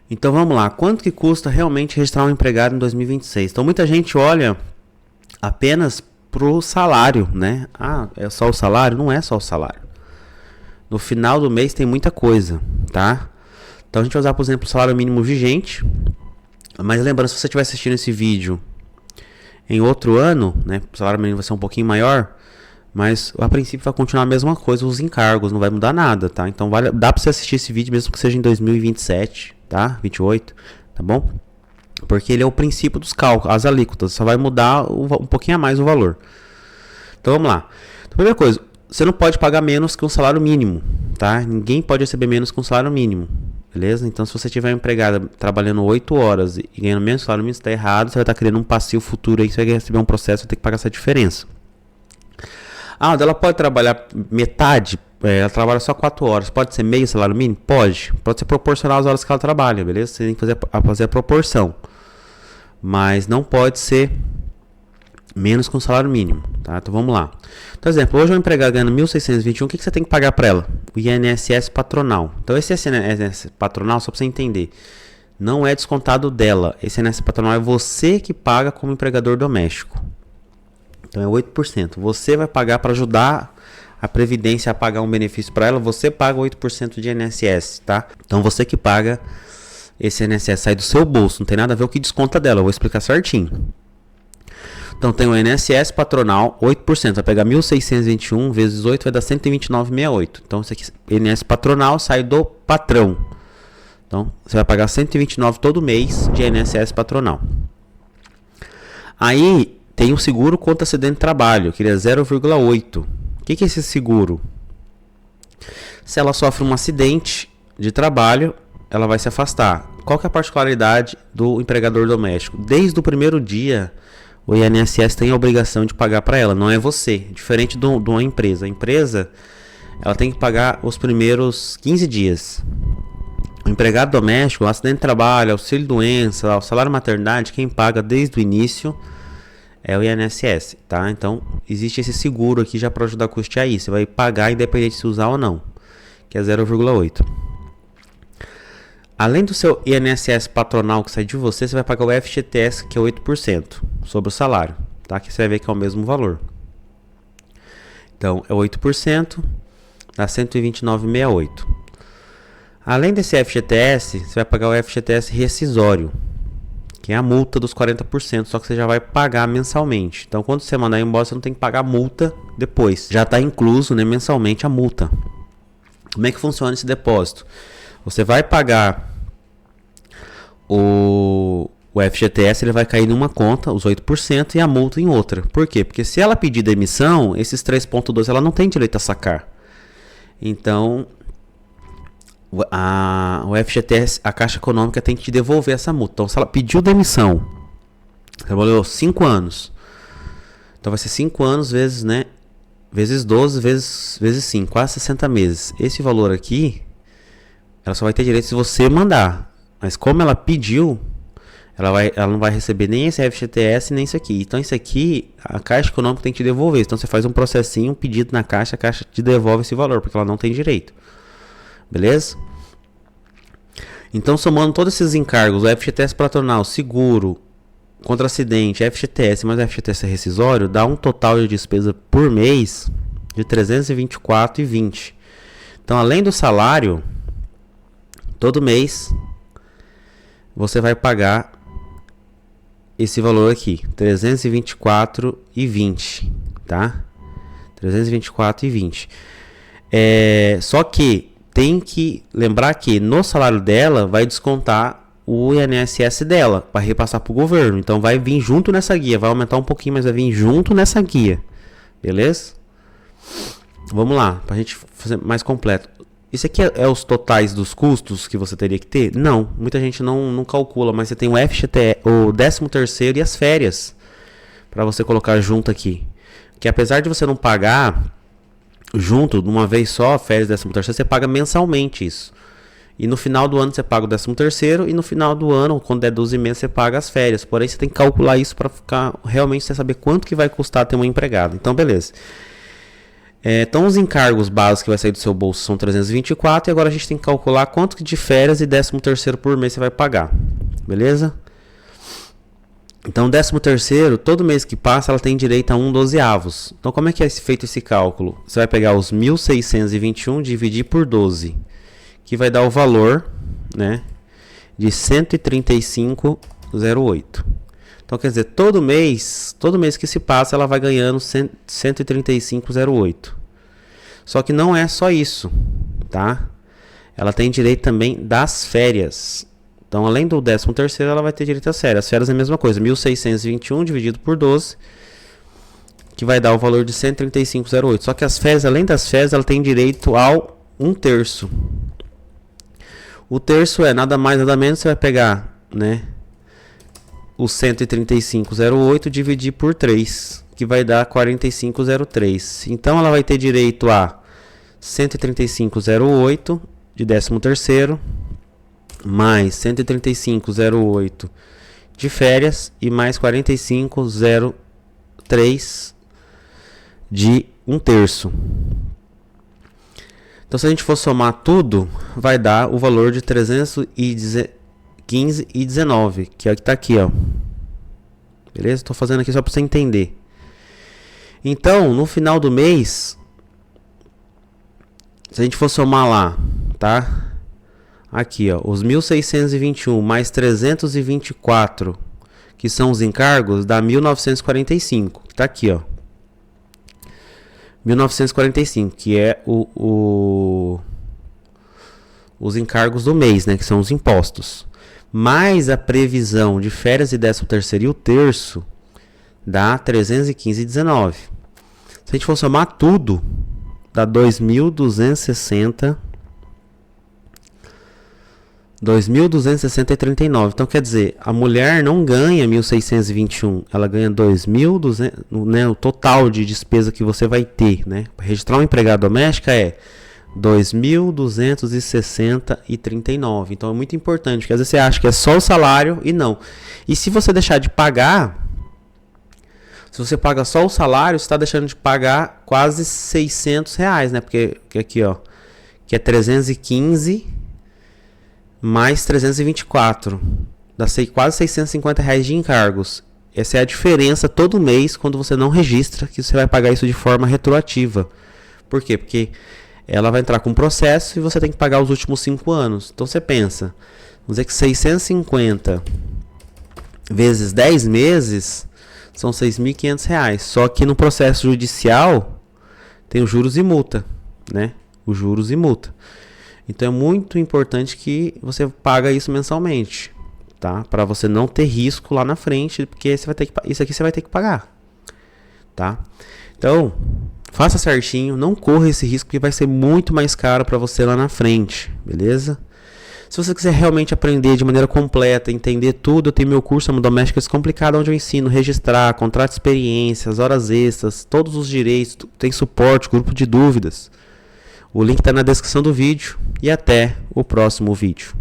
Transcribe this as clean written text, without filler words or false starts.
Então vamos lá, quanto que custa realmente registrar um empregado em 2026? Então muita gente olha apenas pro salário, né? Ah, é só o salário? Não é só o salário. No final do mês tem muita coisa, tá? Então a gente vai usar, por exemplo, o salário mínimo vigente. Mas lembrando, se você estiver assistindo esse vídeo em outro ano, né? O salário mínimo vai ser um pouquinho maior, mas a princípio vai continuar a mesma coisa, os encargos, não vai mudar nada, tá? Então dá pra você assistir esse vídeo mesmo que seja em 2027, tá? 28, tá bom? Porque ele é o princípio dos cálculos, as alíquotas, só vai mudar um pouquinho a mais o valor. Então vamos lá. Então, primeira coisa, você não pode pagar menos que um salário mínimo, tá? Ninguém pode receber menos que um salário mínimo, beleza? Então se você tiver uma empregada trabalhando 8 horas e ganhando menos salário mínimo, está errado, você vai estar criando um passivo futuro aí, você vai receber um processo, vai ter que pagar essa diferença. Ah, ela pode trabalhar metade, ela trabalha só 4 horas, pode ser meio salário mínimo? Pode ser proporcional às horas que ela trabalha, beleza? Você tem que fazer a proporção, mas não pode ser menos que um salário mínimo, tá? Então vamos lá. Por exemplo, hoje uma empregada ganhando 1.621, o que você tem que pagar para ela? O INSS patronal. Então esse INSS patronal, só para você entender, não é descontado dela. Esse INSS patronal é você que paga como empregador doméstico. Então é 8%. Você vai pagar para ajudar a Previdência a pagar um benefício para ela, você paga 8% de INSS, tá? Então você que paga esse INSS, sai do seu bolso, não tem nada a ver com o que desconta dela, eu vou explicar certinho. Então tem o INSS patronal, 8%, vai pegar 1.621 vezes 8 vai dar 129,68. Então isso aqui, INSS patronal sai do patrão. Então você vai pagar 129 todo mês de INSS patronal. Aí tem o seguro contra acidente de trabalho, que ele é 0,8. O que é esse seguro? Se ela sofre um acidente de trabalho, ela vai se afastar. Qual que é a particularidade do empregador doméstico? Desde o primeiro dia, o INSS tem a obrigação de pagar para ela, não é você. Diferente de uma empresa. A empresa, ela tem que pagar os primeiros 15 dias. O empregado doméstico, o acidente de trabalho, auxílio doença, o salário maternidade, quem paga desde o início é o INSS, tá? Então, existe esse seguro aqui já para ajudar a custear isso. Você vai pagar independente se usar ou não, que é 0,8. Além do seu INSS patronal que sai de você, você vai pagar o FGTS, que é 8% sobre o salário, tá? Que você vai ver que é o mesmo valor. Então, é 8%, dá 129,68. Além desse FGTS, você vai pagar o FGTS rescisório, que é a multa dos 40%, só que você já vai pagar mensalmente. Então, quando você mandar embora, você não tem que pagar a multa depois. Já está incluso, né, mensalmente a multa. Como é que funciona esse depósito? Você vai pagar o FGTS, ele vai cair numa conta, os 8%, e a multa em outra. Por quê? Porque se ela pedir demissão, esses 3,2 ela não tem direito a sacar. Então, o FGTS, a Caixa Econômica tem que te devolver essa multa. Então, se ela pediu demissão, trabalhou 5 anos, então vai ser 5 anos vezes, né, vezes 12, vezes 5, quase 60 meses. Esse valor aqui, ela só vai ter direito se você mandar. Mas como ela pediu, ela não vai receber nem esse FGTS, nem isso aqui. Então isso aqui, a Caixa Econômica tem que te devolver. Então você faz um processinho, um pedido na Caixa, a Caixa te devolve esse valor, porque ela não tem direito. Beleza? Então somando todos esses encargos, o FGTS patronal, seguro, contra acidente, FGTS, mais FGTS rescisório, dá um total de despesa por mês de R$ 324,20. Então além do salário, todo mês você vai pagar esse valor aqui, R$ 324,20, tá? R$ 324,20. Só que tem que lembrar que no salário dela vai descontar o INSS dela para repassar para o governo. Então vai vir junto nessa guia, vai aumentar um pouquinho, mas vai vir junto nessa guia, beleza? Vamos lá, para a gente fazer mais completo. Isso aqui é os totais dos custos que você teria que ter? Não, muita gente não calcula, mas você tem o FGTS, o 13º e as férias para você colocar junto aqui. Que apesar de você não pagar junto, de uma vez só, férias 13º, você paga mensalmente isso. E no final do ano você paga o 13º e no final do ano, quando der 12 meses, você paga as férias. Porém, você tem que calcular isso para ficar realmente você saber quanto que vai custar ter uma empregada. Então, beleza. Então os encargos básicos que vai sair do seu bolso são 324 e agora a gente tem que calcular quanto de férias e 13º por mês você vai pagar, beleza? Então 13º, todo mês que passa ela tem direito a 1/12. Então como é que é feito esse cálculo? Você vai pegar os 1.621 dividir por 12, que vai dar o valor, né, de 135,08. Então quer dizer, todo mês que se passa, ela vai ganhando 135,08. Só que não é só isso, tá? Ela tem direito também das férias. Então, além do 13º, ela vai ter direito às férias. As férias é a mesma coisa, 1.621 dividido por 12, que vai dar o valor de 135,08. Só que as férias, além das férias, ela tem direito ao 1/3. O terço é nada mais nada menos, você vai pegar, né, o 135,08 dividir por 3, que vai dar 45,03. Então ela vai ter direito a 135,08 de 13º, mais 135,08 de férias e mais 45,03 de 1/3. Então se a gente for somar tudo, vai dar o valor de 315,19, que é o que está aqui, ó. Beleza? Estou fazendo aqui só para você entender. Então, no final do mês, se a gente for somar lá, tá? Aqui, ó, os 1.621 mais 324, que são os encargos, dá 1.945. Tá aqui, ó. 1.945, que é os encargos do mês, né, que são os impostos. Mais a previsão de férias e 13º e o terço, dá 315,19. Se a gente for somar tudo, dá 2.260,39. Então quer dizer, a mulher não ganha 1.621, ela ganha 2.200, né, o total de despesa que você vai ter, né? Para registrar uma empregada doméstica é 2.260,39. Então é muito importante, porque às vezes você acha que é só o salário e não. E se você deixar de pagar, se você paga só o salário, você está deixando de pagar quase R$600, né? Porque aqui, ó, que é 315 mais 324, dá quase R$650 de encargos. Essa é a diferença todo mês quando você não registra, que você vai pagar isso de forma retroativa. Por quê? Porque ela vai entrar com processo e você tem que pagar os últimos 5 anos. Então você pensa, vamos dizer que 650 vezes 10 meses são R$6.500. Só que no processo judicial tem os juros e multa, né? Os juros e multa. Então é muito importante que você paga isso mensalmente, tá? Para você não ter risco lá na frente, porque você vai ter que, isso aqui você vai ter que pagar, tá? Então, faça certinho, não corra esse risco, porque vai ser muito mais caro para você lá na frente, beleza? Se você quiser realmente aprender de maneira completa, entender tudo, eu tenho meu curso Amo Doméstica Descomplicado, onde eu ensino a registrar, contrato de experiências, horas extras, todos os direitos, tem suporte, grupo de dúvidas. O link está na descrição do vídeo e até o próximo vídeo.